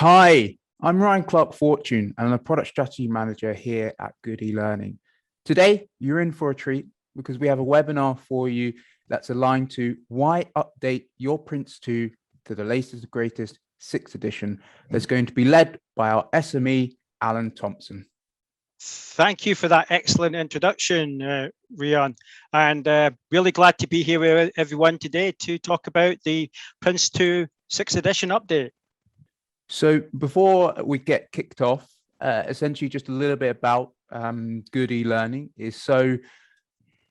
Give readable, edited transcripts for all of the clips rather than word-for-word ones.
Hi, I'm Ryan Clark Fortune, and I'm a product strategy manager here at Good eLearning. Today, you're in for a treat because we have a webinar for you that's aligned to why update your PRINCE2 to the latest and greatest 6th edition that's going to be led by our SME, Allan Thomson. Thank you for that excellent introduction, Ryan, and really glad to be here with everyone today to talk about the PRINCE2 6th edition update. So before we get kicked off, essentially just a little bit about Good eLearning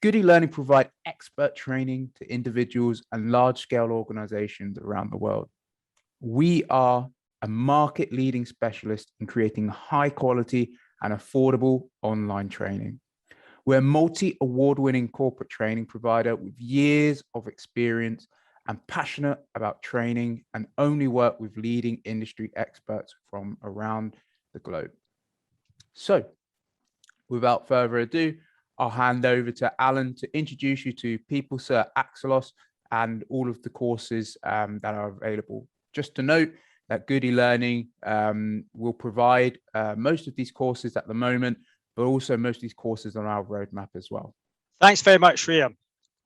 Good eLearning provide expert training to individuals and large-scale organizations around the world. We are a market-leading specialist in creating high-quality and affordable online training. We're a multi-award-winning corporate training provider with years of experience and passionate about training, and only work with leading industry experts from around the globe. So without further ado, I'll hand over to Allan to introduce you to PeopleCert, Axelos, and all of the courses that are available. Just to note that Good eLearning will provide most of these courses at the moment, but also most of these courses on our roadmap as well. Thanks very much, Rhea.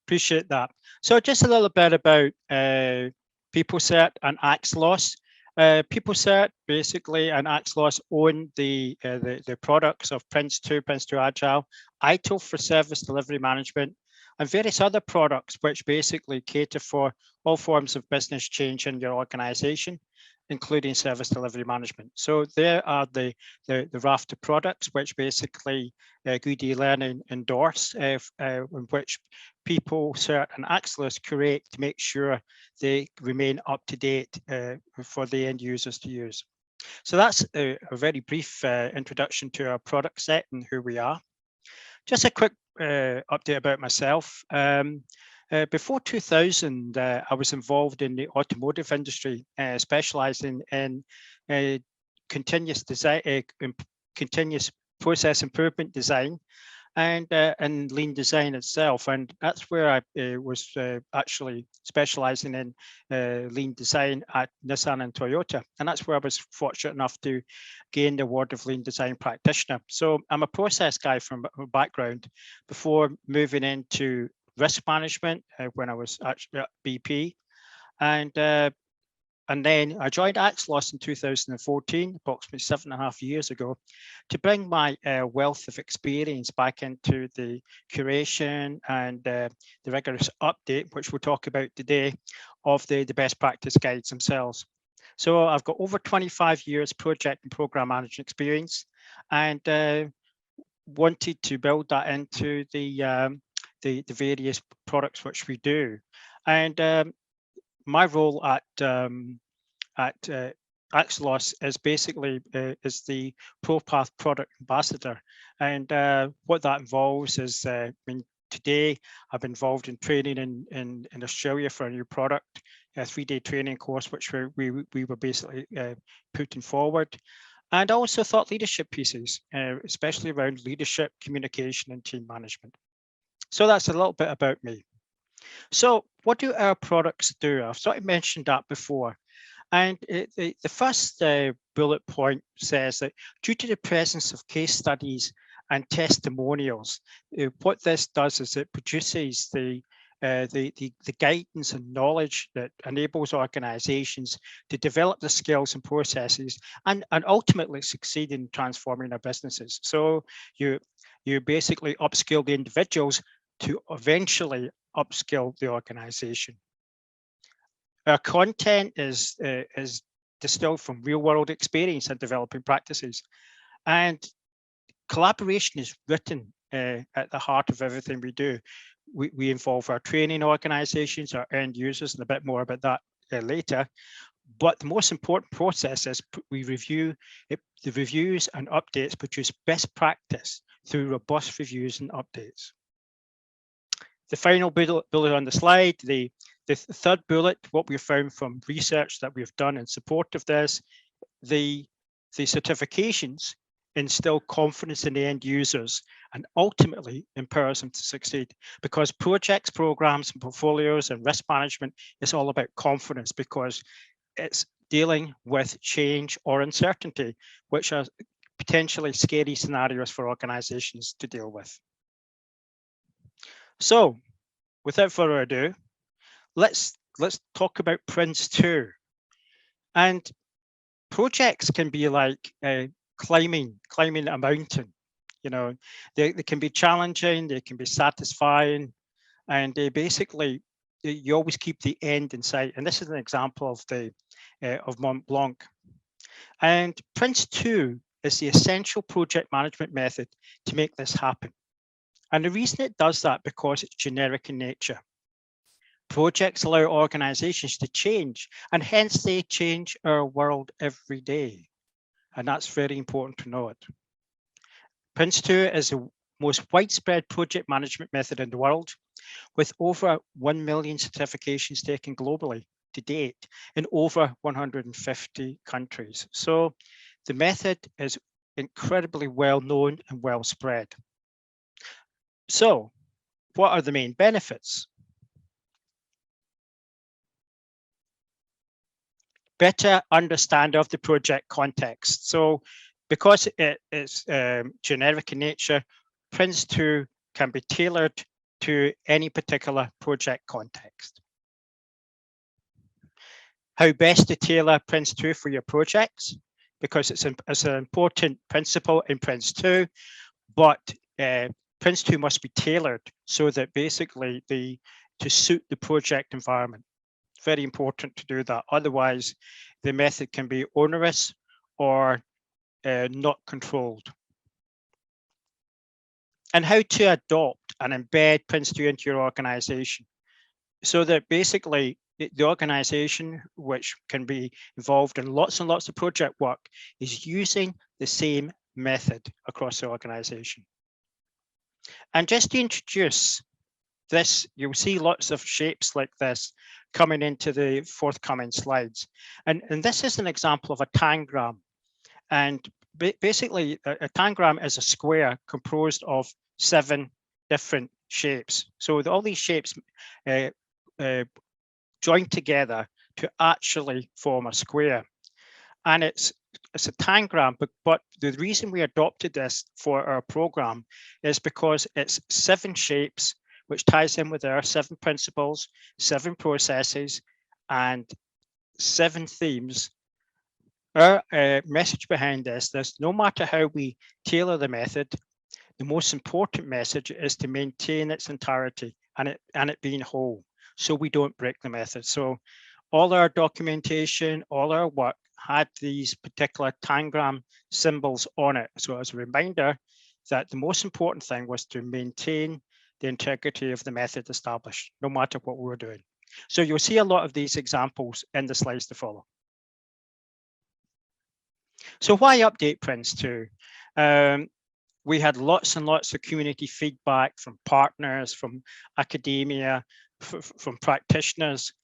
Appreciate that. So just a little bit about PeopleCert and Axelos. PeopleCert basically and Axelos own the products of PRINCE2, PRINCE2 Agile, ITIL for service delivery management, and various other products which basically cater for all forms of business change in your organization, including service delivery management. So there are the raft of products which basically Good eLearning endorse, in which PeopleCert and Axelos create to make sure they remain up to date for the end users to use. So that's a very brief introduction to our product set and who we are. Just a quick update about myself. Before 2000, I was involved in the automotive industry, specializing in continuous design, continuous process improvement design, and lean design itself. And that's where I was actually specializing in lean design at Nissan and Toyota. And that's where I was fortunate enough to gain the award of lean design practitioner. So I'm a process guy from background before moving into risk management when I was actually at BP. And then I joined Axelos in 2014, approximately 7.5 years ago, to bring my wealth of experience back into the curation and the rigorous update, which we'll talk about today, of the best practice guides themselves. So I've got over 25 years project and program management experience, and wanted to build that into the various products which we do. And my role at Axelos is basically is the ProPath product ambassador, and what that involves is, I mean, today I've been involved in training in Australia for a new product, a 3-day training course which we were basically putting forward. And I also thought leadership pieces, especially around leadership, communication, and team management. So that's a little bit about me. So what do our products do? I've sort of mentioned that before. And the first bullet point says that due to the presence of case studies and testimonials, what this does is it produces the guidance and knowledge that enables organizations to develop the skills and processes and ultimately succeed in transforming their businesses. So you basically upskill the individuals to eventually upskill the organization. Our content is distilled from real-world experience and developing practices, and collaboration is written at the heart of everything we do. We involve our training organizations, our end users, and a bit more about that later. But the most important process is we review it. The reviews and updates produce best practice through robust reviews and updates. The final bullet on the slide, the third bullet, what we found from research that we've done in support of this, the certifications instill confidence in the end users and ultimately empowers them to succeed, because projects, programs, and portfolios and risk management is all about confidence, because it's dealing with change or uncertainty, which are potentially scary scenarios for organizations to deal with. So without further ado, let's talk about PRINCE2. And projects can be like climbing a mountain. You know, they can be challenging, they can be satisfying, and they basically, you always keep the end in sight. And this is an example of the of Mont Blanc. And PRINCE2 is the essential project management method to make this happen. And the reason it does that, because it's generic in nature. Projects allow organizations to change, and hence they change our world every day. And that's very important to note. PRINCE2 is the most widespread project management method in the world, with over 1 million certifications taken globally to date in over 150 countries. So the method is incredibly well known and well spread. So what are the main benefits? Better understanding of the project context. So because it is generic in nature, PRINCE2 can be tailored to any particular project context. How best to tailor PRINCE2 for your projects, because it's an important principle in PRINCE2, but PRINCE2 must be tailored so that basically to suit the project environment. It's very important to do that. Otherwise, the method can be onerous or not controlled. And how to adopt and embed PRINCE2 into your organization, so that basically the organization, which can be involved in lots and lots of project work, is using the same method across the organization. And just to introduce this, you'll see lots of shapes like this coming into the forthcoming slides. And this is an example of a tangram. And basically, a tangram is a square composed of 7 different shapes. So all these shapes join together to actually form a square. And it's a tangram, but the reason we adopted this for our program is because it's 7 shapes, which ties in with our 7 principles, 7 processes, and 7 themes. Our message behind this is no matter how we tailor the method, the most important message is to maintain its entirety and it being whole, so we don't break the method. So all our documentation, all our work had these particular tangram symbols on it. So as a reminder that the most important thing was to maintain the integrity of the method established, no matter what we were doing. So you'll see a lot of these examples in the slides to follow. So why update PRINCE2? We had lots and lots of community feedback from partners, from academia, from practitioners,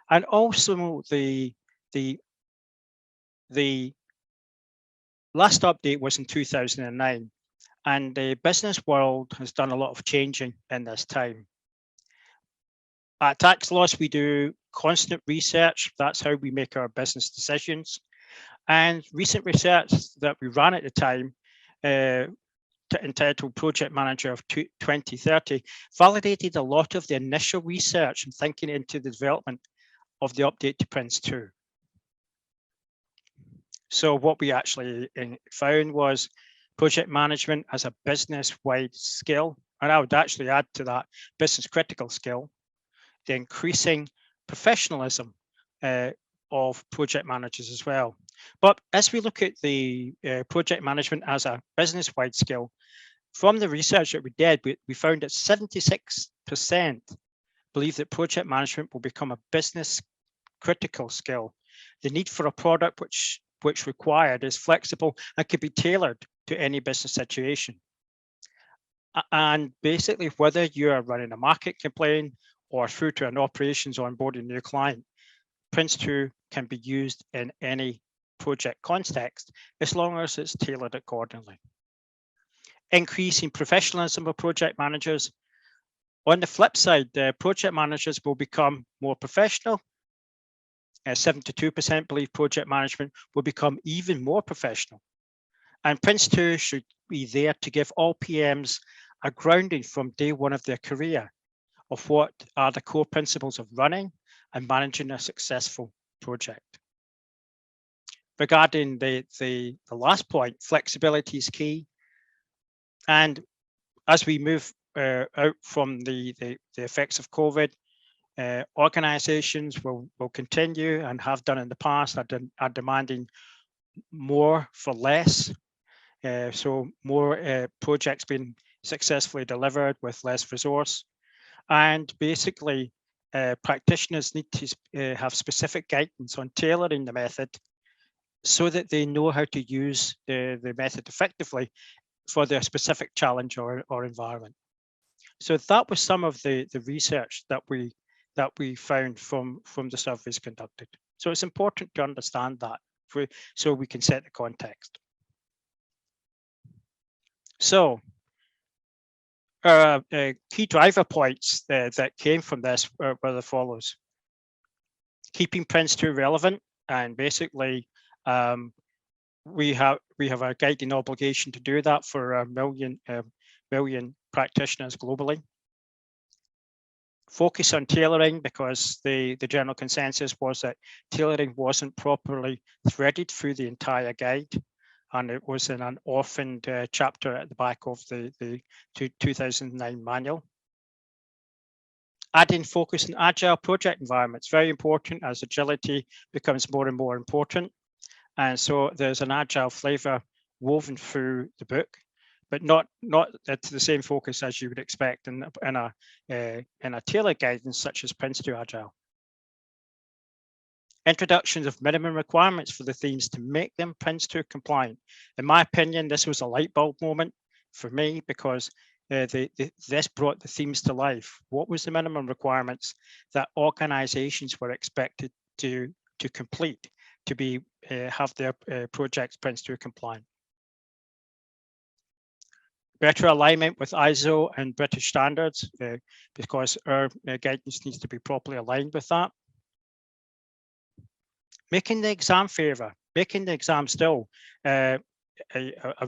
and also the last update was in 2009, and the business world has done a lot of changing in this time. At Axelos, we do constant research. That's how we make our business decisions. And recent research that we ran at the time, entitled Project Manager of 2030, validated a lot of the initial research and thinking into the development of the update to PRINCE2. So what we actually found was project management as a business-wide skill, and I would actually add to that business critical skill, the increasing professionalism of project managers as well. But as we look at the project management as a business-wide skill, from the research that we did, we found that 76% believe that project management will become a business critical skill. The need for a product which required is flexible and could be tailored to any business situation. And basically, whether you are running a market campaign or through to an operations onboarding a new client, PRINCE2 can be used in any project context as long as it's tailored accordingly. Increasing professionalism of project managers. On the flip side, the project managers will become more professional 72% believe project management will become even more professional. And PRINCE2 should be there to give all PMs a grounding from day one of their career of what are the core principles of running and managing a successful project. Regarding the last point, flexibility is key. And as we move out from the effects of COVID, organizations will continue and have done in the past are demanding more for less. So more projects being successfully delivered with less resource. And basically, practitioners need to have specific guidance on tailoring the method so that they know how to use the method effectively for their specific challenge or environment. So that was some of the research that we found from the surveys conducted. So it's important to understand that so we can set the context. So key driver points that came from this were the follows. Keeping PRINCE2 relevant, and basically we have a guiding obligation to do that for a million practitioners globally. Focus on tailoring, because the general consensus was that tailoring wasn't properly threaded through the entire guide, and it was in an orphaned chapter at the back of the 2009 manual. Adding focus in agile project environments, very important as agility becomes more and more important. And so there's an agile flavor woven through the book, but not to the same focus as you would expect in a tailored guidance such as PRINCE2 Agile. Introductions of minimum requirements for the themes to make them PRINCE2 compliant. In my opinion, this was a light bulb moment for me, because this brought the themes to life. What was the minimum requirements that organizations were expected to complete to be have their projects PRINCE2 compliant? Better alignment with ISO and British standards, because our guidance needs to be properly aligned with that. Making the exam fairer, making the exam still a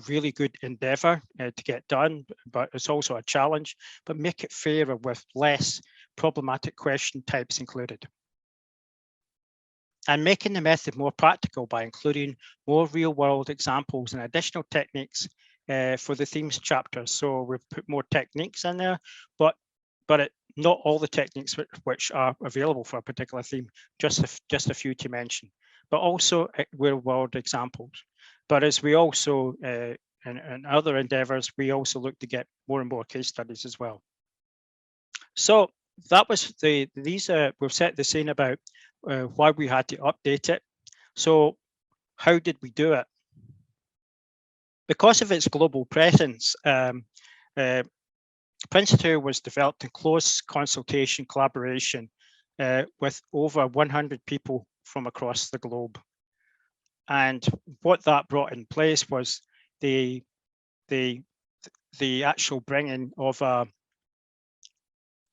really good endeavor to get done, but it's also a challenge, but make it fairer with less problematic question types included. And making the method more practical by including more real world examples and additional techniques for the themes chapter. So we've put more techniques in there, but not all the techniques which are available for a particular theme, just a few to mention, but also real world examples. But as we also, in other endeavors, we also look to get more and more case studies as well. So that was we've set the scene about why we had to update it. So how did we do it? Because of its global presence, PRINCE2 was developed in close consultation collaboration with over 100 people from across the globe. And what that brought in place was the actual bringing of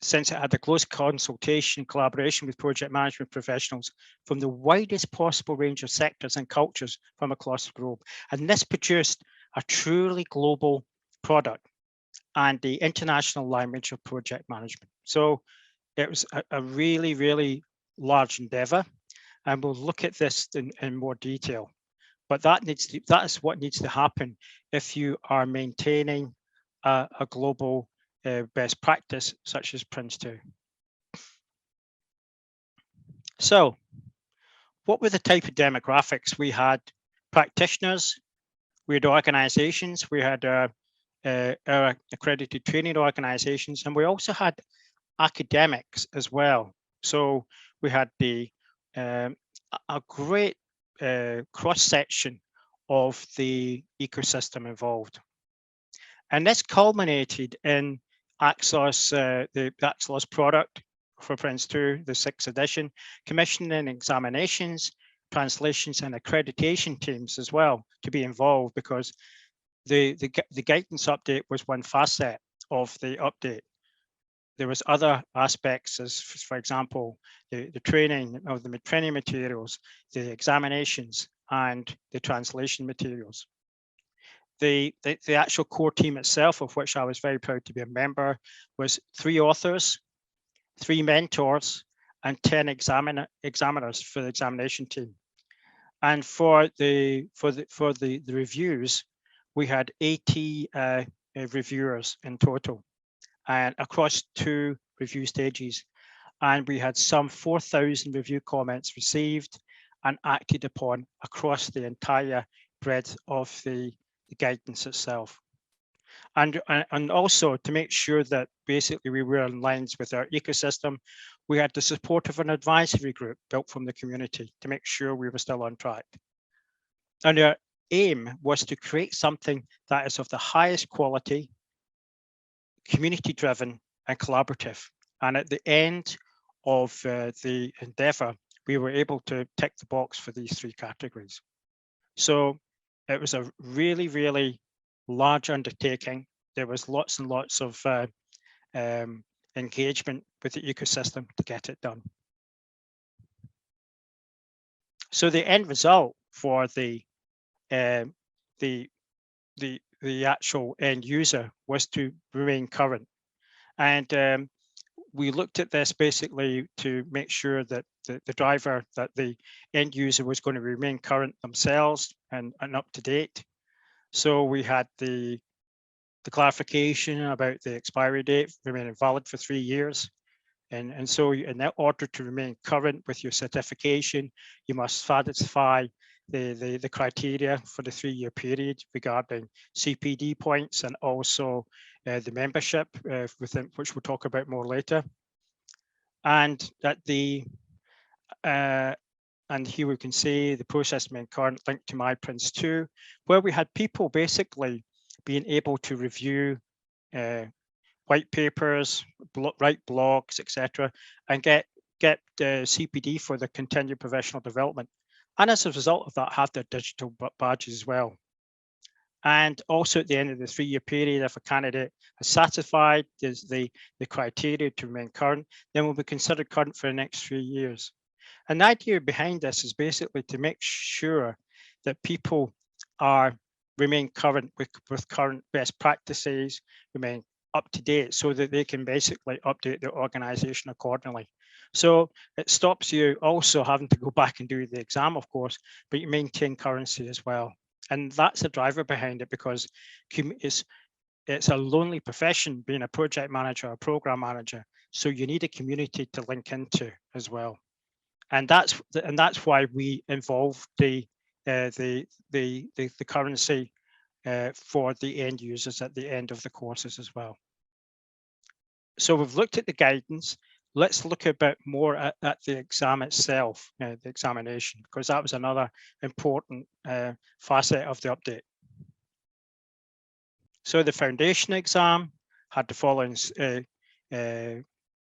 since it had a close consultation collaboration with project management professionals from the widest possible range of sectors and cultures from across the globe. And this produced a truly global product and the international language of project management. So it was a really, really large endeavor, and we'll look at this in more detail. But that is what needs to happen if you are maintaining a global best practice such as PRINCE2. So what were the type of demographics? We had practitioners, we had organizations, we had our accredited training organizations, and we also had academics as well. So we had a great cross-section of the ecosystem involved. And this culminated in Axelos, the Axelos product for PRINCE2, the 6th edition, commissioning and examinations, translations and accreditation teams as well to be involved, because the guidance update was one facet of the update. there was other aspects, as for example, the training of the training materials, the examinations, and the translation materials. The actual core team itself, of which I was very proud to be a member, was 3 authors, 3 mentors, and 10 examiners for the examination team. And for the reviews, we had 80 reviewers in total, and across 2 review stages. And we had some 4,000 review comments received and acted upon across the entire breadth of the guidance itself. And also to make sure that basically we were in lines with our ecosystem, we had the support of an advisory group built from the community to make sure we were still on track. And our aim was to create something that is of the highest quality, community-driven and collaborative. And at the end of the endeavor, we were able to tick the box for these 3 categories. So it was a really, really large undertaking. There was lots and lots of engagement with the ecosystem to get it done. So the end result for the actual end user was to remain current. And we looked at this basically to make sure that the driver, that the end user was going to remain current themselves and up to date. So we had the clarification about the expiry date remaining valid for 3 years. And so in that order to remain current with your certification, you must satisfy the criteria for the 3-year period regarding CPD points and also the membership within, which we'll talk about more later. And at and here we can see the process remain current linked to my PRINCE2, where we had people basically being able to review white papers, write blogs, etc., and get CPD for the continued professional development. And as a result of that, have their digital badges as well. And also at the end of the 3-year period, if a candidate has satisfied the criteria to remain current, then will be considered current for the next 3 years. And the idea behind this is basically to make sure that people remain current with current best practices, remain up to date, so that they can basically update their organization accordingly. So it stops you also having to go back and do the exam, of course, but you maintain currency as well. And that's the driver behind it, because it's a lonely profession being a project manager or program manager. So you need a community to link into as well. And that's why we involve the currency for the end users at the end of the courses as well. So we've looked at the guidance. Let's look a bit more at the exam itself, the examination, because that was another important facet of the update. So the foundation exam had the following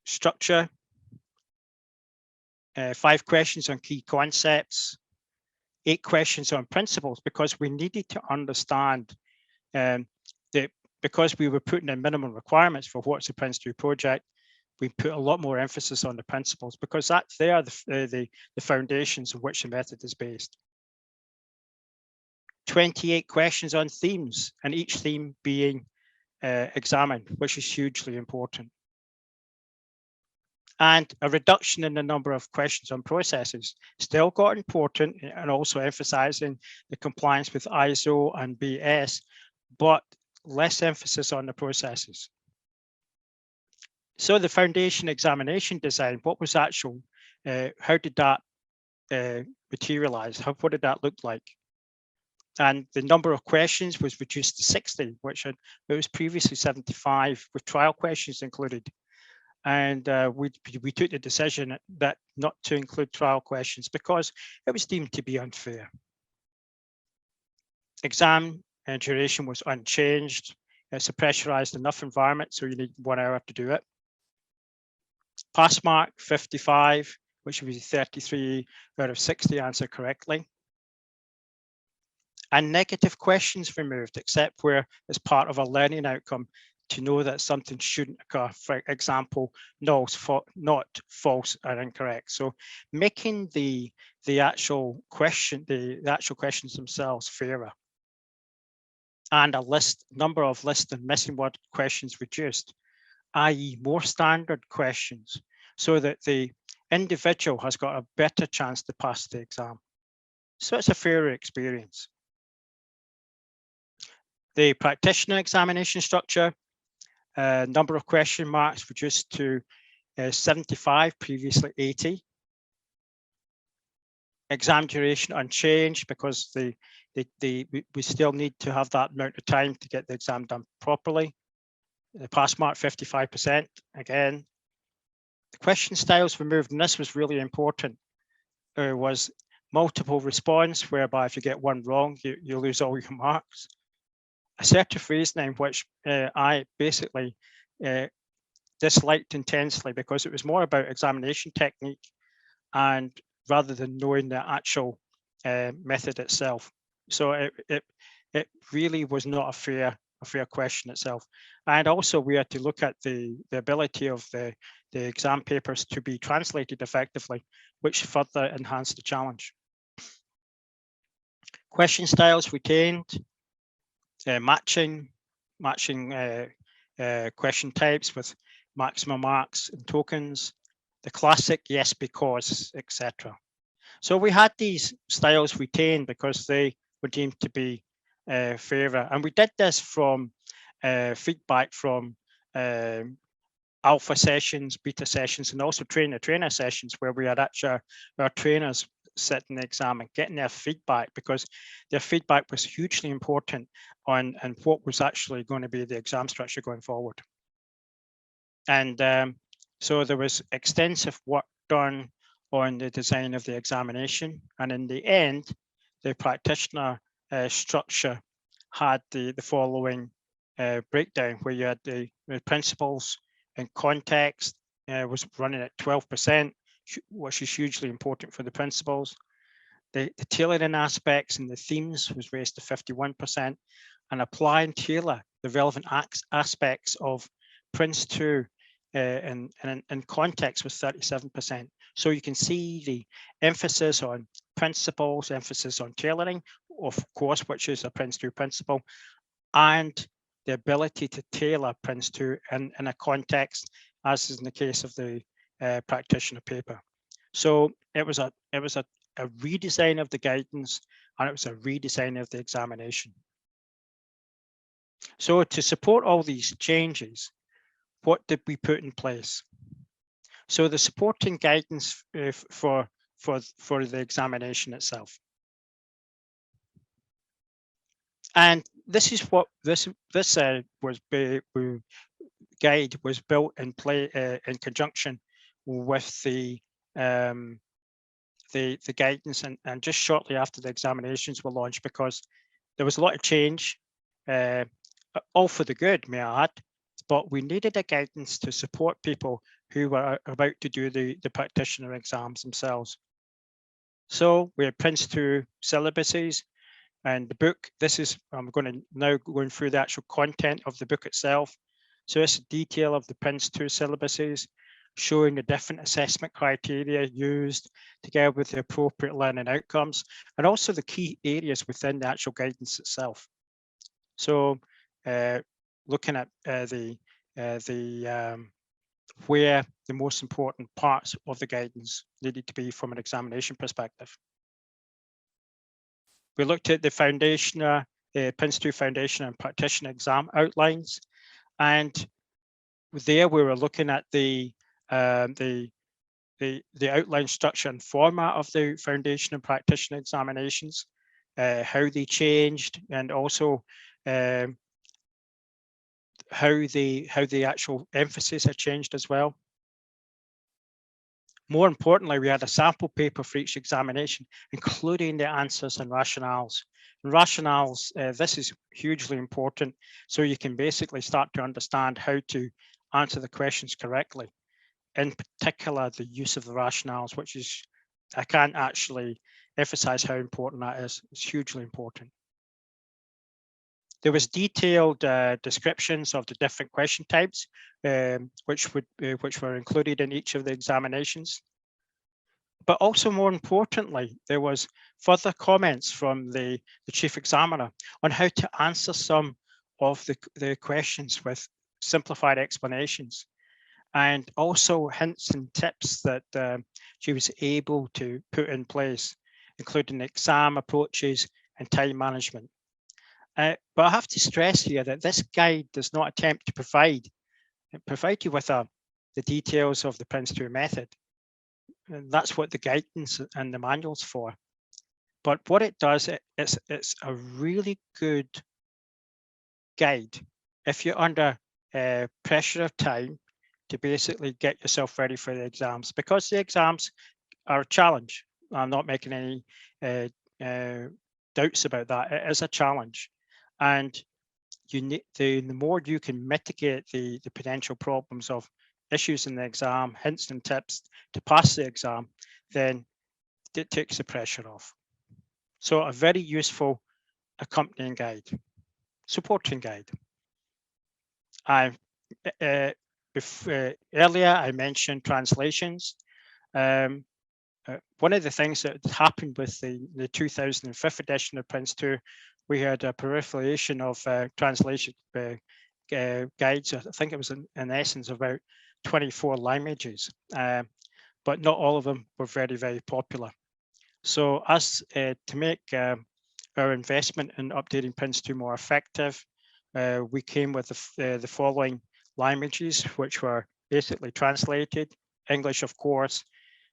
structure: 5 questions on key concepts, 8 questions on principles, because we needed to understand that because we were putting in minimum requirements for what's a PRINCE2 project, we put a lot more emphasis on the principles, because they are the foundations on which the method is based. 28 questions on themes, and each theme being examined, which is hugely important. And a reduction in the number of questions on processes still got important, and also emphasizing the compliance with ISO and BS, but less emphasis on the processes. So the foundation examination design, what was actual, how did that materialize? What did that look like? And the number of questions was reduced to 60, which it was previously 75 with trial questions included. And we took the decision that not to include trial questions because it was deemed to be unfair. Exam duration was unchanged. It's a pressurized enough environment, so you need 1 hour to do it. Pass mark 55, which was 33 out of 60 answer correctly. And negative questions removed, except where it's part of a learning outcome to know that something shouldn't occur. For example, no, not, false, or incorrect. So making the actual question, the actual questions themselves fairer, and number of list and missing word questions reduced, i.e. more standard questions, so that the individual has got a better chance to pass the exam. So it's a fairer experience. The practitioner examination structure, number of question marks reduced to 75, previously 80. Exam duration unchanged, because we still need to have that amount of time to get the exam done properly. The pass mark 55%, again. The question styles removed, and this was really important, was multiple response, whereby if you get one wrong, you lose all your marks. Assertive reasoning, which I basically disliked intensely, because it was more about examination technique, and rather than knowing the actual method itself. So it really was not a fair question itself. And also we had to look at the ability of the exam papers to be translated effectively, which further enhanced the challenge. Question styles retained, matching question types with maximum marks and tokens, the classic yes because, etc. So we had these styles retained because they were deemed to be fairer, and we did this from feedback from alpha sessions, beta sessions, and also trainer sessions, where we had actually our trainers sitting the exam and getting their feedback, because their feedback was hugely important on what was actually going to be the exam structure going forward. And so there was extensive work done on the design of the examination, and in the end, the practitioner structure had the following breakdown, where you had the principles and context was running at 12%, which is hugely important for the principles. The tailoring aspects and the themes was raised to 51%, and apply and tailor the relevant aspects of PRINCE2 in context was 37%. So you can see the emphasis on principles, emphasis on tailoring, of course, which is a PRINCE2 principle, and the ability to tailor PRINCE2 in a context, as is in the case of the practitioner paper. So it was a redesign of the guidance, and it was a redesign of the examination. So to support all these changes, what did we put in place? So the supporting guidance for the examination itself. And this is what this guide was built in in conjunction with the guidance, and just shortly after the examinations were launched, because there was a lot of change, all for the good, may I add, but we needed a guidance to support people who were about to do the practitioner exams themselves. So we had PRINCE2 syllabuses, and the book. I'm going to now going through the actual content of the book itself. So it's a detail of the PRINCE2 syllabuses, showing the different assessment criteria used together with the appropriate learning outcomes, and also the key areas within the actual guidance itself. So looking at where the most important parts of the guidance needed to be from an examination perspective. We looked at the foundationer, PRINCE2 foundation and practitioner exam outlines, and there we were looking at the outline structure and format of the foundation and practitioner examinations, how they changed, and also how the actual emphasis had changed as well. More importantly, we had a sample paper for each examination, including the answers and rationales. And rationales, this is hugely important, so you can basically start to understand how to answer the questions correctly. In particular, the use of the rationales, which is, I can't actually emphasize how important that is. It's hugely important. There was detailed descriptions of the different question types, which were included in each of the examinations. But also, more importantly, there was further comments from the chief examiner on how to answer some of the questions with simplified explanations, and also hints and tips that she was able to put in place, including exam approaches and time management. But I have to stress here that this guide does not attempt to provide you with the details of the PRINCE2 method. And that's what the guidance and the manual's for. But what it does, it's a really good guide if you're under pressure of time to basically get yourself ready for the exams, because the exams are a challenge. I'm not making any doubts about that. It is a challenge, and you need the more you can mitigate the potential problems of issues in the exam, hints and tips to pass the exam, then it takes the pressure off. So a very useful accompanying guide, supporting guide. Earlier I mentioned translations. One of the things that happened with the 2005 edition of PRINCE2, we had a proliferation of translation guides. I think it was in essence about 24 languages, but not all of them were very, very popular. So as to make our investment in updating PRINCE2 more effective, we came with the following languages, which were basically translated: English, of course,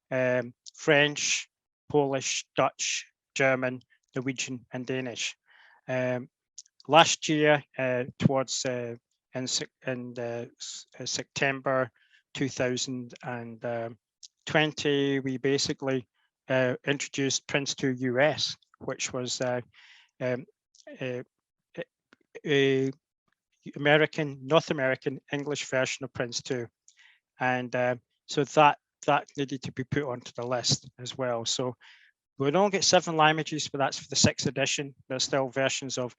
French, Polish, Dutch, German, Norwegian, and Danish. Last year, towards in September 2020, we basically introduced PRINCE2 US, which was a North American English version of PRINCE2, and so that needed to be put onto the list as well. So we don't get 7 languages, but that's for the 6th edition. There's still versions of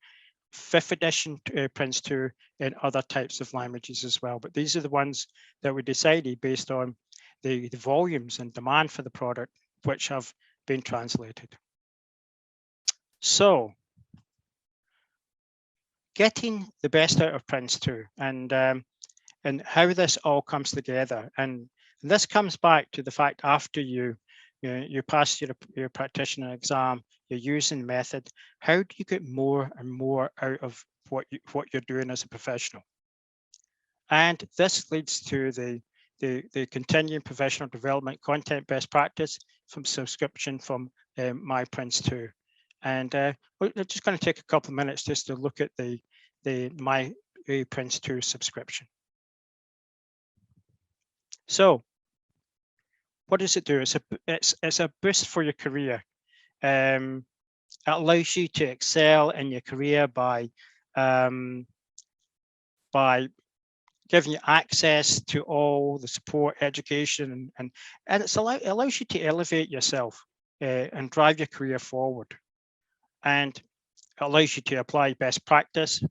5th edition PRINCE2 in other types of languages as well. But these are the ones that we decided based on the volumes and demand for the product, which have been translated. So getting the best out of PRINCE2 and how this all comes together. And this comes back to the fact after you pass your practitioner exam, you're using method, how do you get more and more out of what you're doing as a professional? And this leads to the continuing professional development content best practice from subscription from my PRINCE2. And we're just going to take a couple of minutes just to look at my PRINCE2 subscription. So what does it do? It's a boost for your career. It allows you to excel in your career by giving you access to all the support, education, and it allows you to elevate yourself and drive your career forward. And it allows you to apply best practice,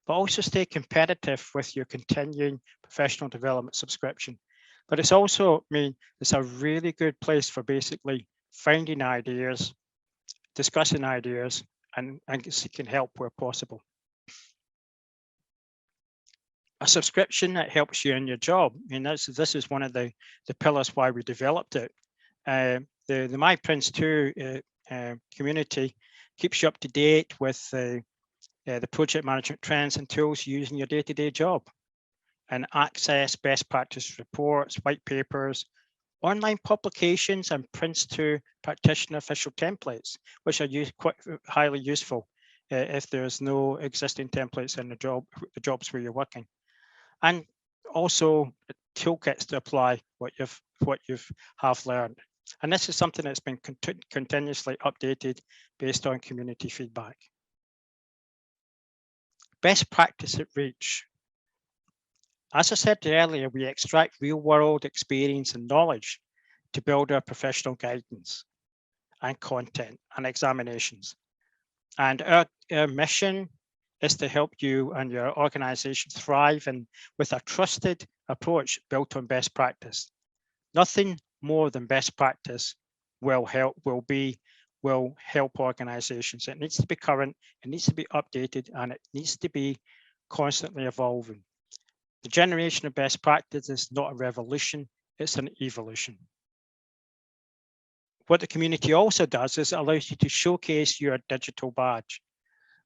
but also stay competitive with your continuing professional development subscription. But it's also, it's a really good place for basically finding ideas, discussing ideas, and seeking help where possible. A subscription that helps you in your job. This is one of the pillars why we developed it. The My PRINCE2 community keeps you up to date with the project management trends and tools you use in your day-to-day job, and access best practice reports, white papers, online publications, and PRINCE2 practitioner official templates, which are quite highly useful if there's no existing templates in the jobs where you're working. And also toolkits to apply what you've learned. And this is something that's been continuously updated based on community feedback. Best practice at reach. As I said earlier, we extract real-world experience and knowledge to build our professional guidance and content and examinations. And our mission is to help you and your organization thrive and with a trusted approach built on best practice. Nothing more than best practice will help organizations. It needs to be current, it needs to be updated, and it needs to be constantly evolving. The generation of best practice is not a revolution, it's an evolution. What the community also does is it allows you to showcase your digital badge.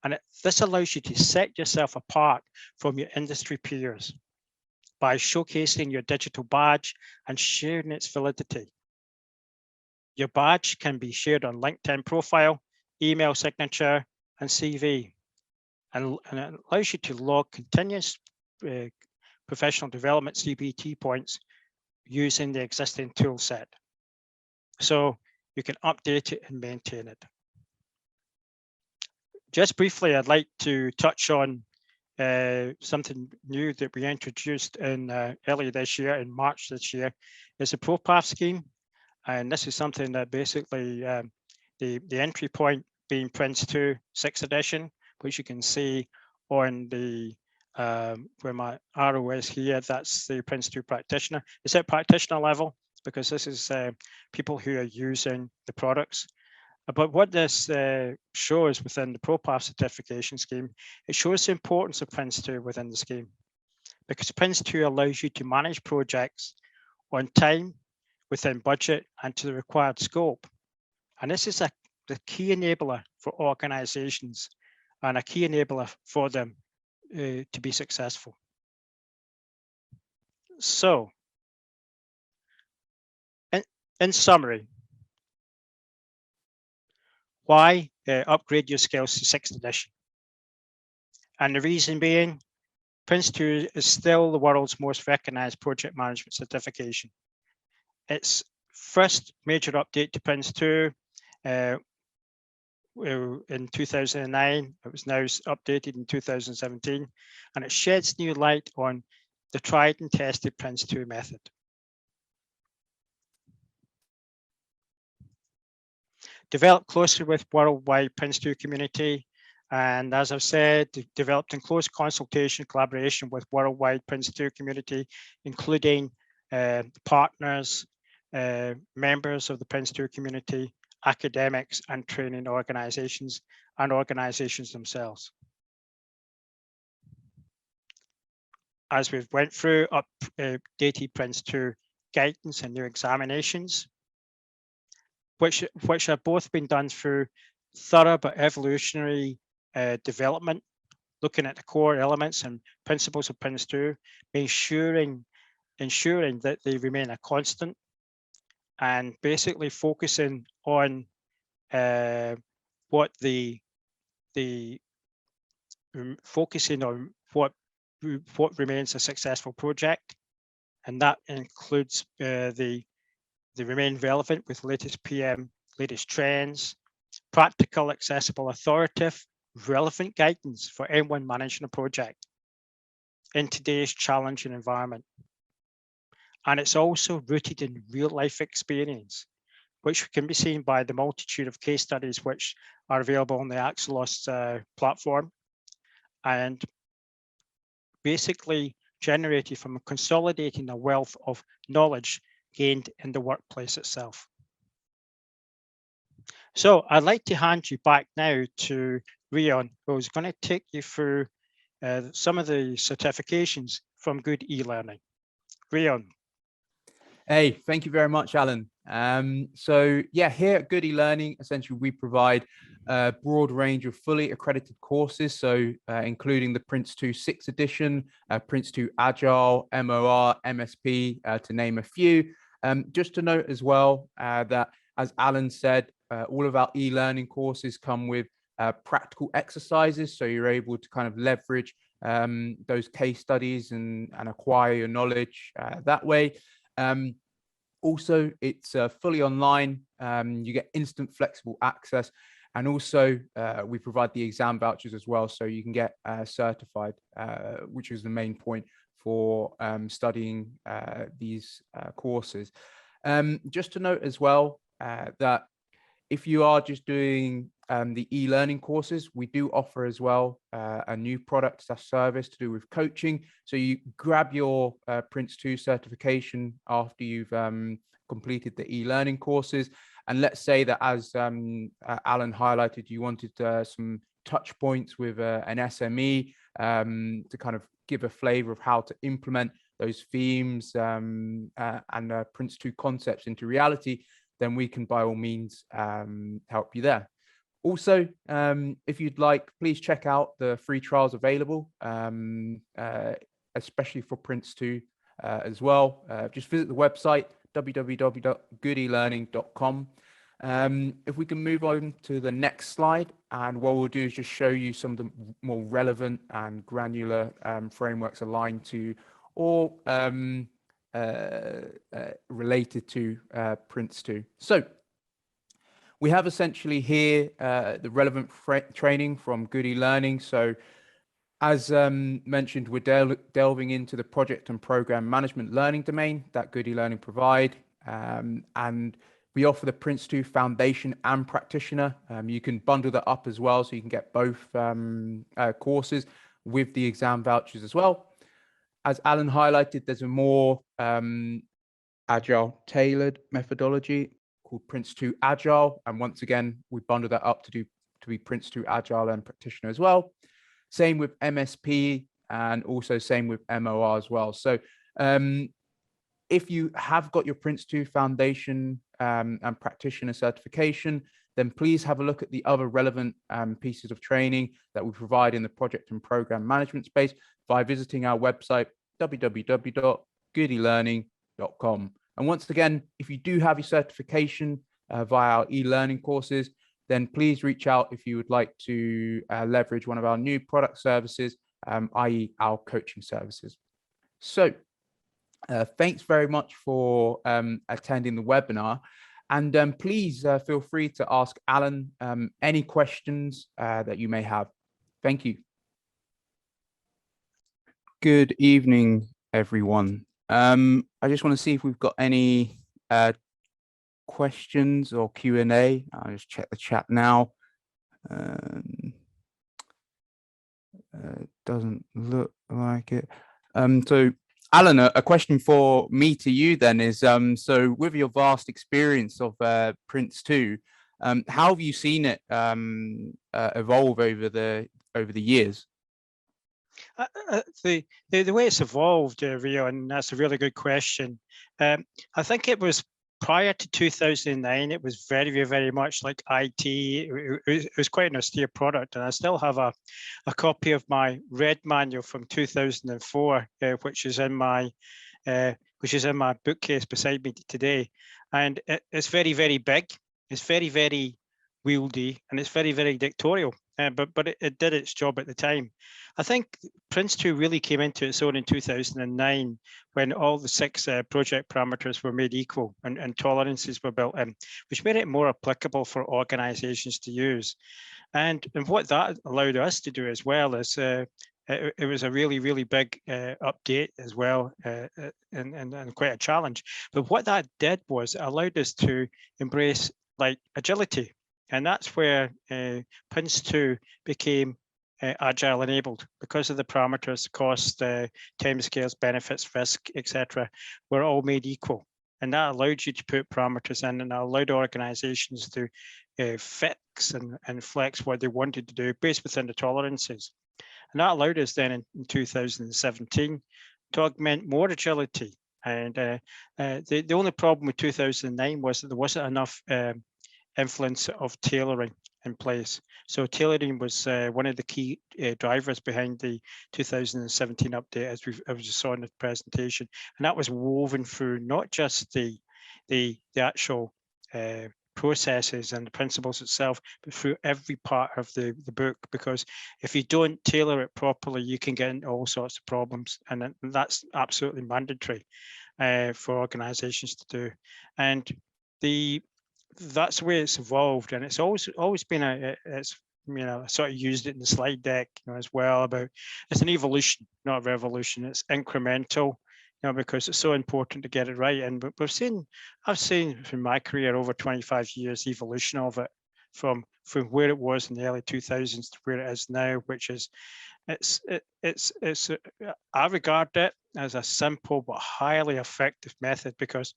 And this allows you to set yourself apart from your industry peers by showcasing your digital badge and sharing its validity. Your badge can be shared on LinkedIn profile, email signature, and CV. And it allows you to log continuous professional development CPT points using the existing tool set. So you can update it and maintain it. Just briefly, I'd like to touch on something new that we introduced in earlier this year, in March this year, is the ProPath scheme. And this is something that basically the entry point being PRINCE2 6th edition, which you can see on the where my arrow is here, that's the PRINCE2 practitioner. It's at practitioner level because this is people who are using the products. But what this shows within the ProPath certification scheme, it shows the importance of PRINCE2 within the scheme, because PRINCE2 allows you to manage projects on time, within budget, and to the required scope. And this is the key enabler for organizations and a key enabler for them to be successful. So, in summary, why upgrade your skills to 6th edition? And the reason being, PRINCE2 is still the world's most recognized project management certification. Its first major update to PRINCE2 in 2009, it was now updated in 2017, and it sheds new light on the tried and tested PRINCE2 method. Developed closely with worldwide PRINCE2 community, and as I've said, developed in close consultation, collaboration with worldwide PRINCE2 community, including partners, members of the PRINCE2 community, academics, and training organizations, and organizations themselves. As we've went through, updated PRINCE2 guidance and new examinations, which have both been done through thorough but evolutionary development, looking at the core elements and principles of PRINCE2, ensuring that they remain a constant, and basically focusing on what remains a successful project, and that includes they remain relevant with latest PM, latest trends, practical, accessible, authoritative, relevant guidance for anyone managing a project in today's challenging environment. And it's also rooted in real life experience, which can be seen by the multitude of case studies which are available on the Axelos platform, and basically generated from consolidating a wealth of knowledge gained in the workplace itself. So I'd like to hand you back now to Rion, who's going to take you through some of the certifications from Good e-learning. Rion. Hey, thank you very much, Alan. So yeah, here at Good e-learning, essentially we provide a broad range of fully accredited courses, so including the PRINCE2 6th edition, PRINCE2 Agile, MOR, MSP, to name a few. Just to note as well that, as Alan said, all of our e-learning courses come with practical exercises, so you're able to kind of leverage those case studies and acquire your knowledge that way. Also, it's fully online. You get instant flexible access, and also we provide the exam vouchers as well, so you can get certified, which is the main point for studying these courses. Just to note as well that If you are just doing the e-learning courses, we do offer as well a new product service to do with coaching. So you grab your PRINCE2 certification after you've completed the e-learning courses. And let's say that, as Allan highlighted, you wanted some touch points with an SME to kind of give a flavor of how to implement those themes and PRINCE2 concepts into reality, then we can by all means help you there. Also, if you'd like, please check out the free trials available, especially for PRINCE2 as well. Just visit the website, www.goodelearning.com. If we can move on to the next slide, and what we'll do is just show you some of the more relevant and granular frameworks aligned to or related to PRINCE2. So we have essentially here the relevant training from Good eLearning. So as mentioned, we're delving into the project and program management learning domain that Good eLearning provide. And we offer the PRINCE2 Foundation and Practitioner. You can bundle that up as well, so you can get both courses with the exam vouchers as well. As Allan highlighted, there's a more agile tailored methodology called PRINCE2 Agile. And once again, we bundle that up to be PRINCE2 Agile and Practitioner as well. Same with MSP, and also same with MOR as well. So if you have got your PRINCE2 Foundation and Practitioner certification, then please have a look at the other relevant pieces of training that we provide in the project and program management space by visiting our website, www.goodelearning.com. And once again, if you do have your certification via our e-learning courses, then please reach out if you would like to leverage one of our new product services, i.e. our coaching services. So thanks very much for attending the webinar. And please feel free to ask Allan any questions that you may have. Thank you. Good evening, everyone. I just want to see if we've got any questions or Q&A. I'll just check the chat now. Doesn't look like it. So Allan, a question for me to you then is, so with your vast experience of PRINCE2, how have you seen it evolve over the years? The way it's evolved, Rio, and that's a really good question. I think it was prior to 2009, it was very, very much like IT. It was quite an austere product, and I still have a copy of my red manual from 2004, which is in my bookcase beside me today. And it's very, very big. It's very, very wieldy, and it's very, very dictatorial. But it did its job at the time. I think PRINCE2 really came into its own in 2009 when all the 6 project parameters were made equal and tolerances were built in, which made it more applicable for organizations to use. And what that allowed us to do as well is it was a really, really big update as well, and quite a challenge. But what that did was it allowed us to embrace like agility. And that's where PRINCE2 became agile enabled, because of the parameters, cost, timescales, benefits, risk, etc. were all made equal. And that allowed you to put parameters in, and allowed organizations to fix and flex what they wanted to do based within the tolerances. And that allowed us then in 2017 to augment more agility. And the only problem with 2009 was that there wasn't enough influence of tailoring in place. So tailoring was one of the key drivers behind the 2017 update, as we saw in the presentation, and that was woven through not just the actual processes and the principles itself, but through every part of the book. Because if you don't tailor it properly, you can get into all sorts of problems, and that's absolutely mandatory for organizations to do. And that's the way it's evolved, and it's always been I sort of used it in the slide deck as well, about it's an evolution, not a revolution. It's incremental. because it's so important to get it right. And I've seen from my career over 25 years, evolution of it from where it was in the early 2000s to where it is now, which is, I regard it as a simple but highly effective method, because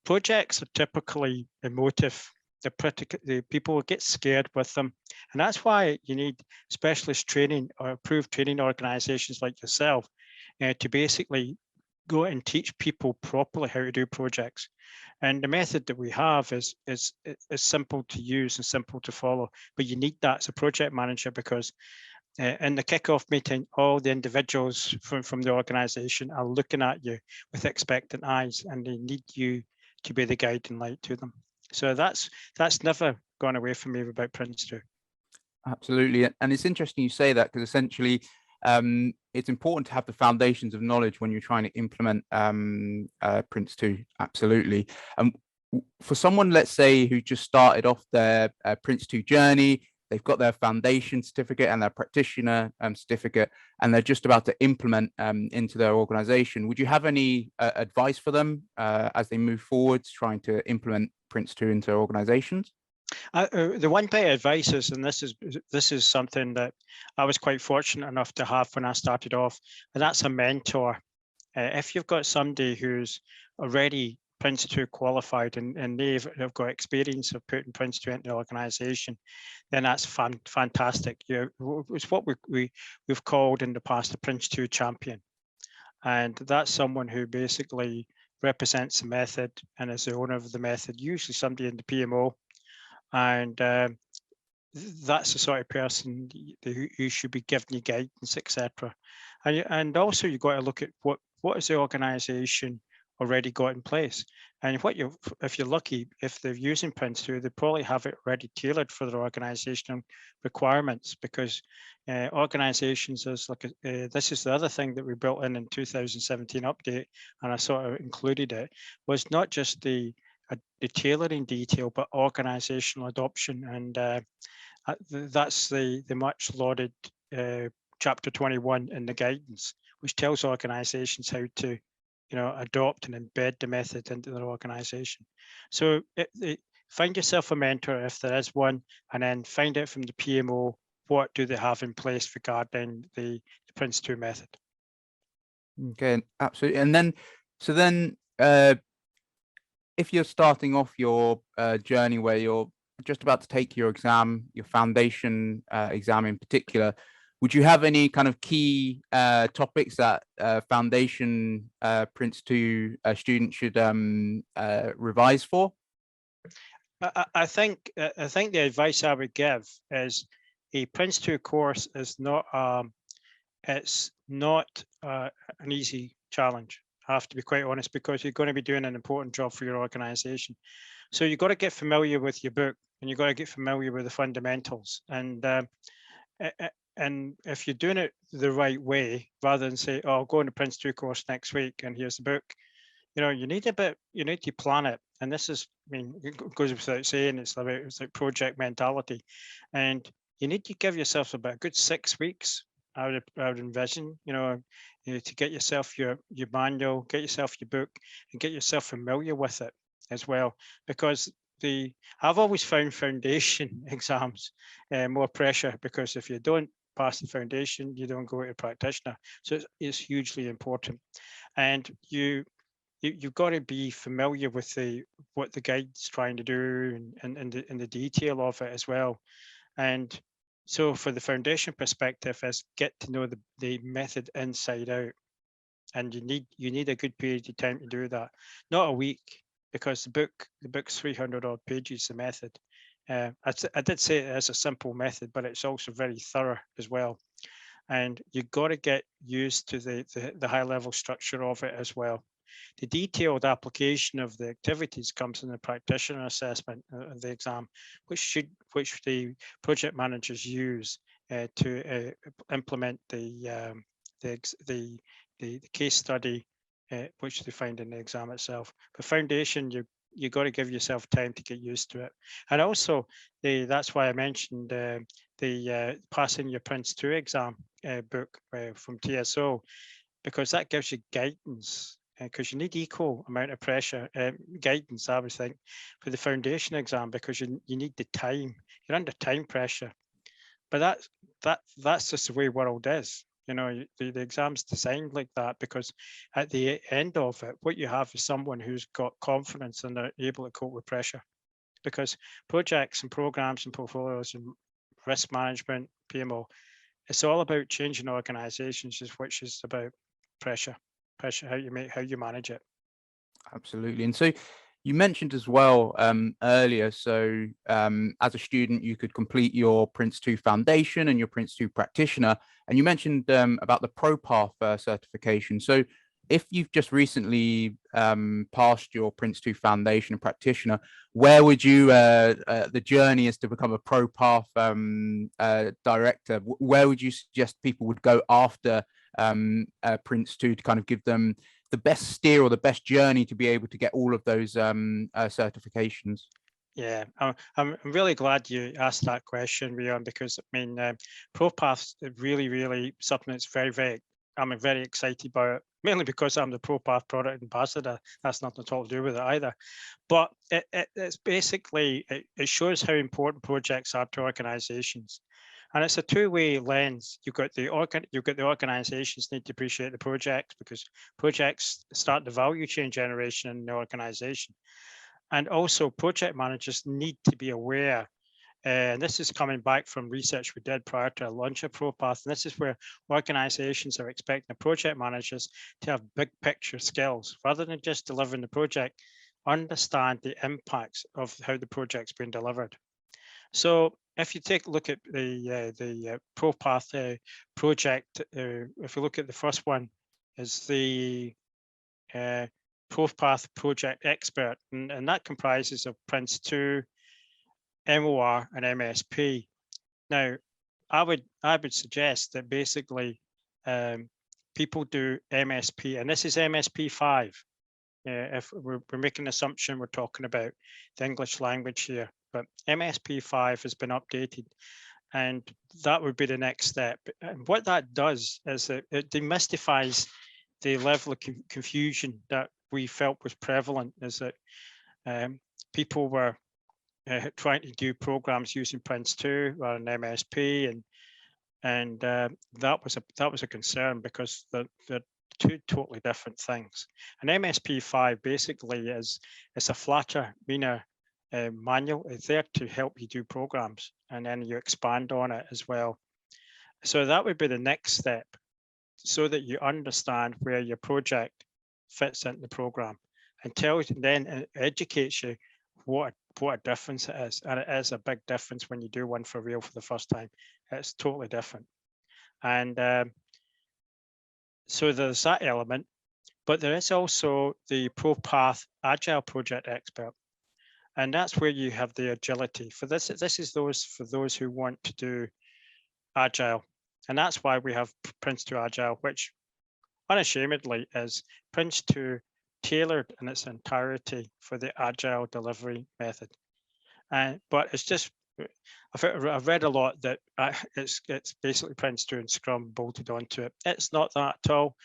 projects are typically emotive. The people get scared with them. And that's why you need specialist training or approved training organizations like yourself to basically go and teach people properly how to do projects. And the method that we have is simple to use and simple to follow, but you need that as a project manager, because in the kickoff meeting, all the individuals from the organization are looking at you with expectant eyes, and they need you to be the guiding light to them. So that's never gone away from me about PRINCE2. Absolutely. And it's interesting you say that, because essentially it's important to have the foundations of knowledge when you're trying to implement PRINCE2. Absolutely. And for someone, let's say, who just started off their PRINCE2 journey, they've got their foundation certificate and their practitioner certificate, and they're just about to implement into their organization, would you have any advice for them as they move forwards trying to implement PRINCE2 into organizations? The one bit of advice is, and this is something that I was quite fortunate enough to have when I started off, and that's a mentor. If you've got somebody who's already PRINCE2 qualified and they've got experience of putting PRINCE2 into the organization, then that's fantastic. It's what we've called in the past a PRINCE2 champion. And that's someone who basically represents the method and is the owner of the method, usually somebody in the PMO. And that's the sort of person who should be giving you guidance, etc. And also you've got to look at what is the organization already got in place, and if you're lucky, if they're using PRINCE2, they probably have it already tailored for their organizational requirements, because organizations is like this is the other thing that we built in 2017 update, and I sort of included it, was not just the tailoring detail, but organizational adoption. And that's the much lauded chapter 21 in the guidance, which tells organizations how to adopt and embed the method into their organization. So find yourself a mentor if there is one, and then find out from the PMO what do they have in place regarding the PRINCE2 method. Okay, absolutely. And then, so then, if you're starting off your journey where you're just about to take your exam, your foundation exam in particular, would you have any kind of key topics that foundation PRINCE2 students should revise for? I think the advice I would give is a PRINCE2 course is not it's not an easy challenge. I have to be quite honest, because you're going to be doing an important job for your organization. So you've got to get familiar with your book, and you've got to get familiar with the fundamentals. And if you're doing it the right way, rather than say, oh, I'll go on the PRINCE2 course next week and here's the book, you need to plan it. And this is, it goes without saying, it's like project mentality. And you need to give yourself about a good 6 weeks, I would envision, to get yourself your manual, get yourself your book, and get yourself familiar with it as well. Because I've always found foundation exams more pressure, because if you don't pass the foundation, you don't go to practitioner. So it's hugely important. And you've got to be familiar with what the guide's trying to do and the detail of it as well. And so for the foundation perspective is get to know the method inside out. And you need a good period of time to do that. Not a week, because the book's 300 odd pages, the method. I did say it is a simple method, but it's also very thorough as well. And you've got to get used to the high level structure of it as well. The detailed application of the activities comes in the practitioner assessment of the exam, which the project managers use to implement the case study, which they find in the exam itself. But foundation, you got to give yourself time to get used to it. And also, that's why I mentioned the passing your PRINCE2 exam book from TSO. because that gives you guidance, because you need equal amount of pressure, guidance, I would think, for the foundation exam, because you need the time. You're under time pressure. But that's just the way world is. You know, the exam's designed like that, because at the end of it, what you have is someone who's got confidence and they're able to cope with pressure. Because projects and programs and portfolios and risk management, PMO, it's all about changing organizations, which is about pressure, how you manage it. Absolutely. And so you mentioned as well earlier, so as a student, you could complete your PRINCE2 foundation and your PRINCE2 practitioner. And you mentioned about the ProPath certification. So if you've just recently passed your PRINCE2 foundation and practitioner, where would you, the journey is to become a ProPath director, where would you suggest people would go after PRINCE2 to kind of give them the best steer or the best journey to be able to get all of those certifications? Yeah, I'm really glad you asked that question, Rion, because I mean, ProPath's really something that's I'm very excited about it, mainly because I'm the ProPath product ambassador. That's nothing at all to do with it either. But it's basically, it shows how important projects are to organizations. And it's a two-way lens. You've got the organizations need to appreciate the projects, because projects start the value chain generation in the organization. And also project managers need to be aware, and this is coming back from research we did prior to the launch of ProPath, and this is where organizations are expecting the project managers to have big picture skills, rather than just delivering the project, understand the impacts of how the project's been delivered. So if you take a look at the ProPath project, if you look at the first one, is the ProPath project expert, and that comprises of PRINCE2, MOR, and MSP. Now, I would suggest that basically people do MSP, and this is MSP 5. If we're making an assumption, we're talking about the English language here, but MSP 5 has been updated, and that would be the next step. And what that does is that it demystifies the level of confusion that we felt was prevalent, is that people were trying to do programs using PRINCE2 or an MSP, and that was a concern, because they're two totally different things. And MSP 5 basically is a flatter, meaner manual. It's there to help you do programs, and then you expand on it as well. So that would be the next step, so that you understand where your project fits into the program, and then educates you what a difference it is. And it is a big difference when you do one for real for the first time. It's totally different. And so there's that element, but there is also the ProPath Agile Project Expert. And that's where you have the agility. For this is for those who want to do Agile. And that's why we have PRINCE2 Agile, which unashamedly is PRINCE2 tailored in its entirety for the Agile delivery method. But it's just, I've read a lot that it's basically PRINCE2 and Scrum bolted onto it. It's not that at all.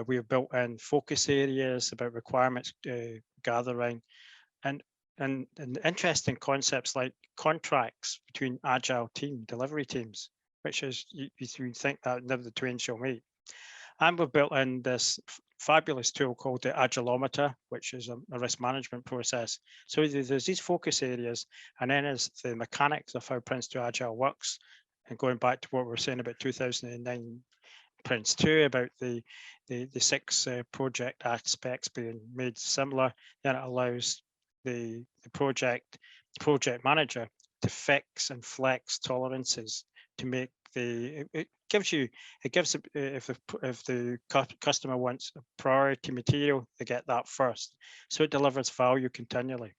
We have built in focus areas about requirements gathering, and interesting concepts like contracts between Agile team delivery teams, which is, you think that never the twain shall meet. And we've built in this fabulous tool called the Agilometer, which is a risk management process. So there's these focus areas, and then there's the mechanics of how PRINCE2 Agile works. And going back to what we were saying about 2009 PRINCE2, about the 6 project aspects being made similar, then it allows the project manager to fix and flex tolerances to make it gives if the customer wants a priority material, they get that first, so it delivers value continually.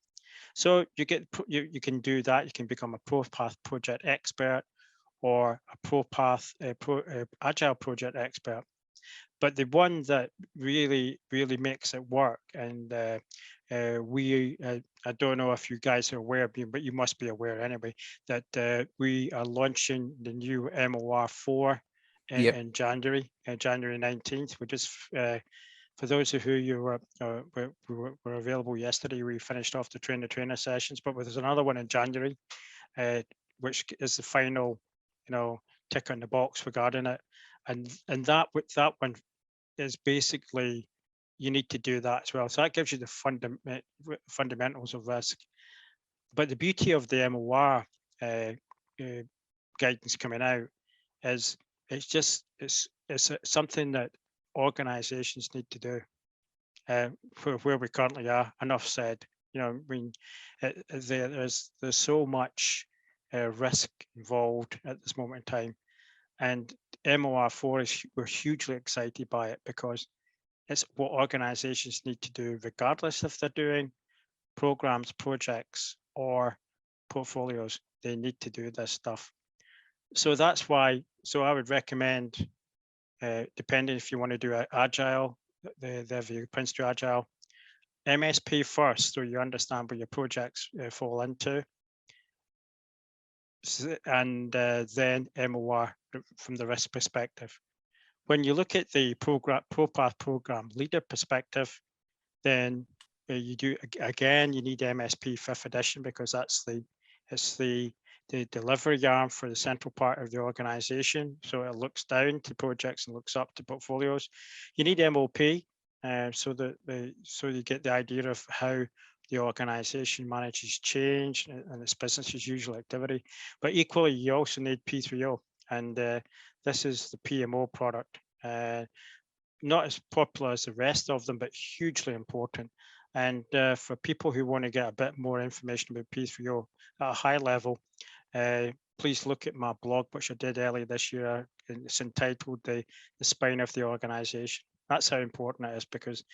So you can do that. You can become a ProPath project expert or a ProPath Agile project expert. But the one that really makes it work, and I don't know if you guys are aware, but you must be aware anyway, that we are launching the new MOR4 in January 19th. We just, for those of you were available yesterday, we finished off the trainer sessions, but there's another one in January, which is the final, tick on the box regarding it. And that one is basically, you need to do that as well. So that gives you the fundamentals of risk. But the beauty of the MOR guidance coming out is it's something that organizations need to do for where we currently are. Enough said. There's so much risk involved at this moment in time, and MOR4 we're hugely excited by it because it's what organizations need to do, regardless if they're doing programs, projects, or portfolios. They need to do this stuff. So that's why. So I would recommend, depending if you want to do agile, the PRINCE2 agile, MSP first, so you understand where your projects fall into, and then MOR from the risk perspective. When you look at the ProPath program leader perspective, then you do, again, you need MSP 5th edition because it's the delivery arm for the central part of the organization. So it looks down to projects and looks up to portfolios. You need MOP so you get the idea of how the organization manages change and its business as usual activity. But equally, you also need P3O, and this is the PMO product. Not as popular as the rest of them, but hugely important. And for people who want to get a bit more information about P3O at a high level, please look at my blog, which I did earlier this year. It's entitled the Spine of the Organization. That's how important it is, because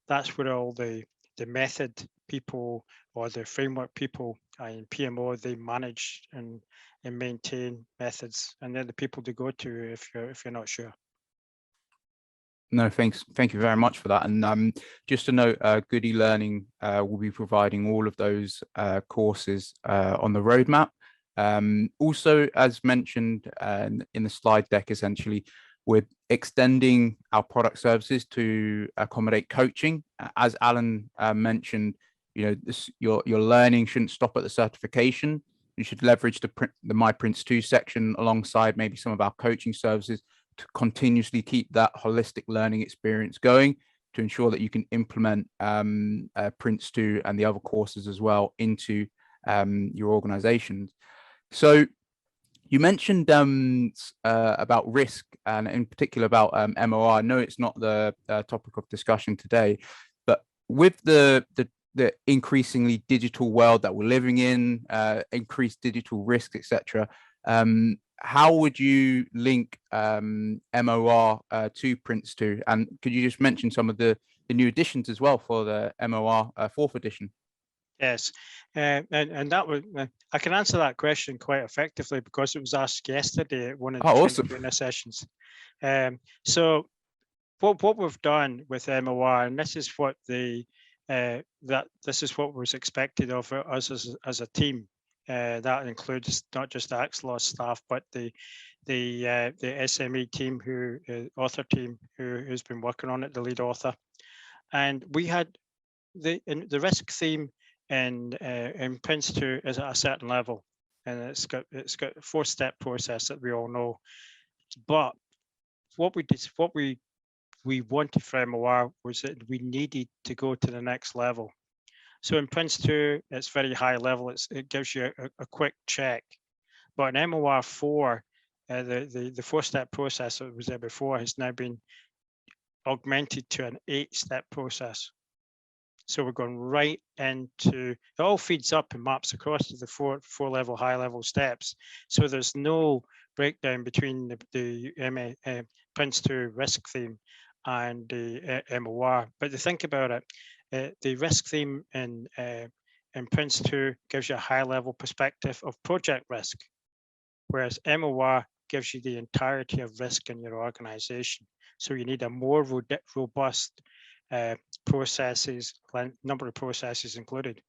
that's where all the method people or the framework people in PMO, they manage and maintain methods, and they're the people to go to if you're not sure. No, thanks. Thank you very much for that. And just to note, Good eLearning will be providing all of those courses on the roadmap. Also, as mentioned in the slide deck, essentially, we're extending our product services to accommodate coaching. As Alan mentioned, your learning shouldn't stop at the certification. You should leverage the My PRINCE2 section alongside maybe some of our coaching services to continuously keep that holistic learning experience going, to ensure that you can implement PRINCE2 and the other courses as well into your organizations. So you mentioned about risk, and in particular about MOR. I know it's not the topic of discussion today, but with the increasingly digital world that we're living in, increased digital risk, etc., how would you link MOR to PRINCE2? And could you just mention some of the new additions as well for the MOR 4th edition? Yes, and that was, I can answer that question quite effectively because it was asked yesterday at one of the trainer sessions. So what we've done with MOR, and this is what this is what was expected of us as a team. That includes not just the Axelos staff, but the SME team, author team, who's been working on it, the lead author. And we had the risk theme in PRINCE2 is at a certain level, and it's got a 4-step process that we all know. But what we wanted from MOR was that we needed to go to the next level. So in PRINCE2, it's very high level. It gives you a quick check. But in MOR4, the 4-step process that was there before has now been augmented to an 8-step process. So we're going right into, it all feeds up and maps across to the four level, high level steps. So there's no breakdown between the PRINCE2 risk theme and the MOR. But to think about it, the risk theme in PRINCE2 gives you a high level perspective of project risk, whereas MOR gives you the entirety of risk in your organization. So you need a more robust processes, number of processes included.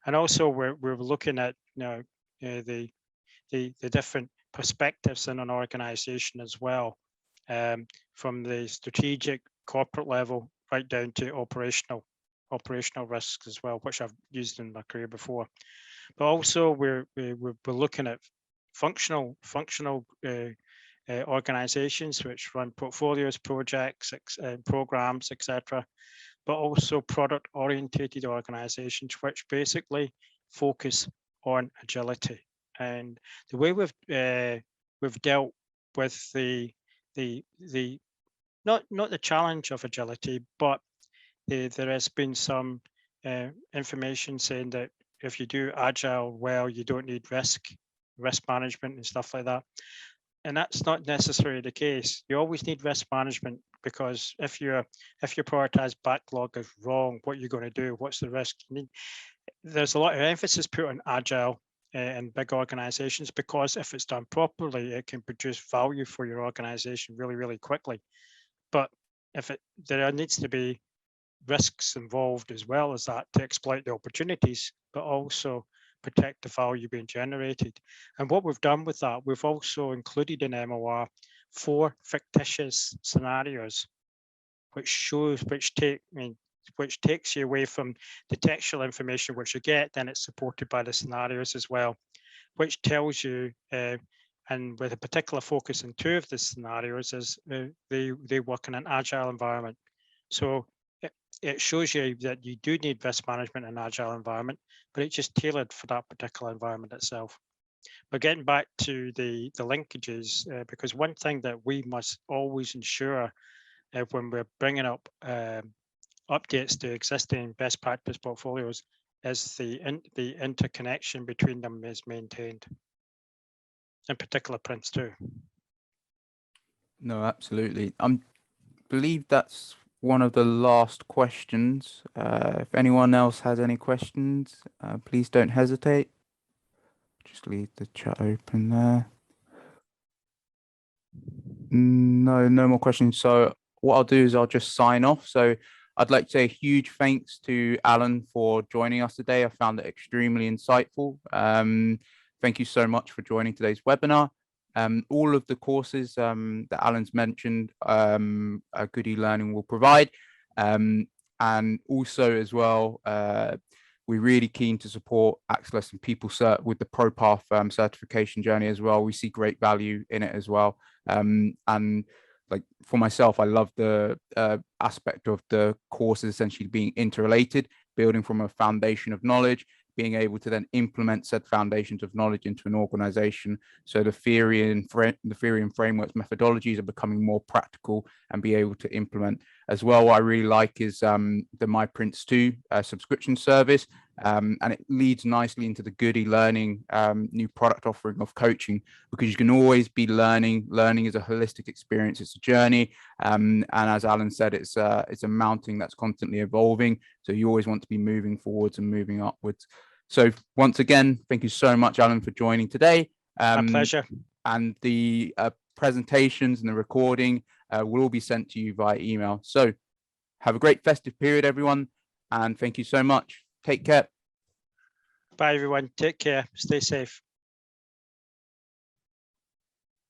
And also we're looking at the different perspectives in an organization as well. from the strategic corporate level right down to operational risks as well, which I've used in my career before. But also we're looking at functional organizations which run portfolios, projects, programs, etc. But also product orientated organizations which basically focus on agility. And the way we've dealt with the not the challenge of agility, but there has been some information saying that if you do agile well, you don't need risk management and stuff like that. And that's not necessarily the case. You always need risk management, because if your prioritized backlog is wrong, what you're going to do, what's the risk? There's a lot of emphasis put on agile in big organizations, because if it's done properly, it can produce value for your organization really, really quickly. But there needs to be risks involved as well as that to exploit the opportunities, but also protect the value being generated. And what we've done with that, we've also included in MOR 4 fictitious scenarios, which takes you away from the textual information which you get, then it's supported by the scenarios as well, which tells you, and with a particular focus in 2 of the scenarios, is they work in an agile environment. So it shows you that you do need risk management in an agile environment, but it's just tailored for that particular environment itself. But getting back to the linkages, because one thing that we must always ensure when we're bringing up updates to existing best practice portfolios is the interconnection between them is maintained, in particular PRINCE2. No, absolutely. I believe that's one of the last questions. If anyone else has any questions, please don't hesitate. Just leave the chat open there. No more questions. So what I'll do is I'll just sign off. So I'd like to say a huge thanks to Allan for joining us today. I found it extremely insightful. Thank you so much for joining today's webinar. All of the courses that Allan's mentioned, Good e-Learning will provide. And also as well, we're really keen to support Axelos and PeopleCert with the ProPath certification journey as well. We see great value in it as well. And like for myself, I love the aspect of the courses essentially being interrelated, building from a foundation of knowledge, being able to then implement said foundations of knowledge into an organization. So the theory and frameworks methodologies are becoming more practical and be able to implement as well. What I really like is the PRINCE2 subscription service. And it leads nicely into the Good e-Learning new product offering of coaching, because you can always be learning. Learning is a holistic experience. It's a journey. And as Allan said, it's a mountain that's constantly evolving. So you always want to be moving forwards and moving upwards. So once again, thank you so much, Allan, for joining today. My pleasure. And the presentations and the recording will all be sent to you via email. So have a great festive period, everyone. And thank you so much. Take care. Bye, everyone. Take care. Stay safe.